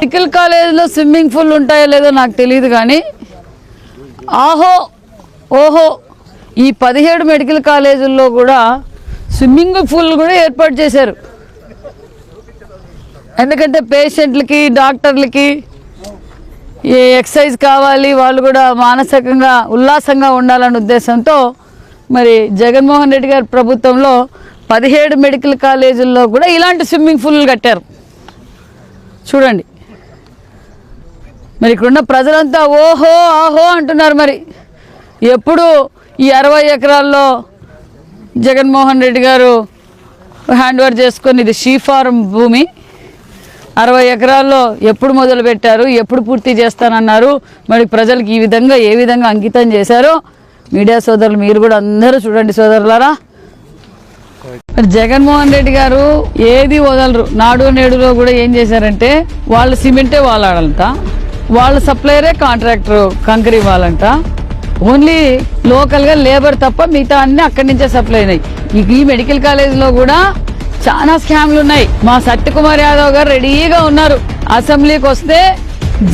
Medical కాలేజీలో swimming pool ఉంటాయో లేదో నాకు తెలియదు కానీ ఓహో ఈ 17 మెడికల్ కాలేజీల్లో కూడా స్విమ్మింగ్ పూల్ కూడా ఏర్పాటు చేశారు. ఎందుకంటే పేషెంట్లకి డాక్టర్లకి ఎక్సర్సైజ్ కావాలి, వాళ్ళు కూడా మానసికంగా ఉల్లాసంగా ఉండాలనే ఉద్దేశంతో మరి జగన్మోహన్ రెడ్డి గారి ప్రభుత్వంలో 17 మెడికల్ కాలేజీల్లో కూడా ఇలాంటి స్విమ్మింగ్ పూల్లు కట్టారు. చూడండి, మరి ఇక్కడున్న ప్రజలంతా ఓహో ఆహో అంటున్నారు. మరి ఎప్పుడు ఈ 60 ఎకరాల్లో జగన్మోహన్ రెడ్డి గారు హ్యాండ్ ఓవర్ చేసుకొని, ఇది షీ ఫార్మ్ భూమి, 60 ఎకరాల్లో ఎప్పుడు మొదలుపెట్టారు, ఎప్పుడు పూర్తి చేస్తానన్నారు, మరి ప్రజలకు ఈ విధంగా ఏ విధంగా అంకితం చేశారో మీడియా సోదరులు మీరు కూడా అందరూ చూడండి సోదరులారా. మరి జగన్మోహన్ రెడ్డి గారు ఏది వదలరు. నాడు నేడులో కూడా ఏం చేశారంటే వాళ్ళు సిమెంటే వాడాలంట, వాళ్ళ సప్లయరే కాంట్రాక్టర్ కంకర్ ఇవ్వాలంట, ఓన్లీ లోకల్గా లేబర్ తప్ప మిగతా అన్ని అక్కడి నుంచే సప్లై అయినాయి. ఈ మెడికల్ కాలేజీలో కూడా చాలా స్కామ్లు ఉన్నాయి. మా సత్యకుమార్ యాదవ్ గారు రెడీగా ఉన్నారు. అసెంబ్లీకి వస్తే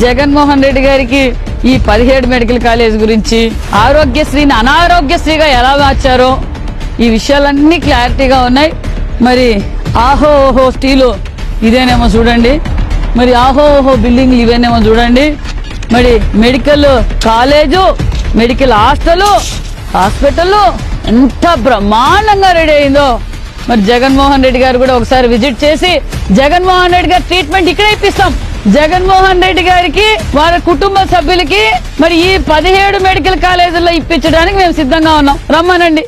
జగన్మోహన్ రెడ్డి గారికి ఈ 17 మెడికల్ కాలేజ్ గురించి, ఆరోగ్యశ్రీని అనారోగ్యశ్రీగా ఎలా మార్చారో ఈ విషయాలన్నీ క్లారిటీగా ఉన్నాయి. మరి ఆహో ఓహో స్టీలు ఇదేనేమో చూడండి, మరి ఆహో ఓహో బిల్డింగ్లు ఇవేనేమో చూడండి. మరి మెడికల్ కాలేజు, మెడికల్ హాస్పిటల్ ఎంత బ్రహ్మాండంగా రెడీ అయిందో. మరి జగన్మోహన్ రెడ్డి గారు కూడా ఒకసారి విజిట్ చేసి జగన్మోహన్ రెడ్డి గారి ట్రీట్మెంట్ ఇక్కడే ఇప్పిస్తాం. జగన్మోహన్ రెడ్డి గారికి వారి కుటుంబ సభ్యులకి మరి ఈ 17 మెడికల్ కాలేజీల్లో ఇప్పించడానికి మేము సిద్ధంగా ఉన్నాం. రమ్మనండి.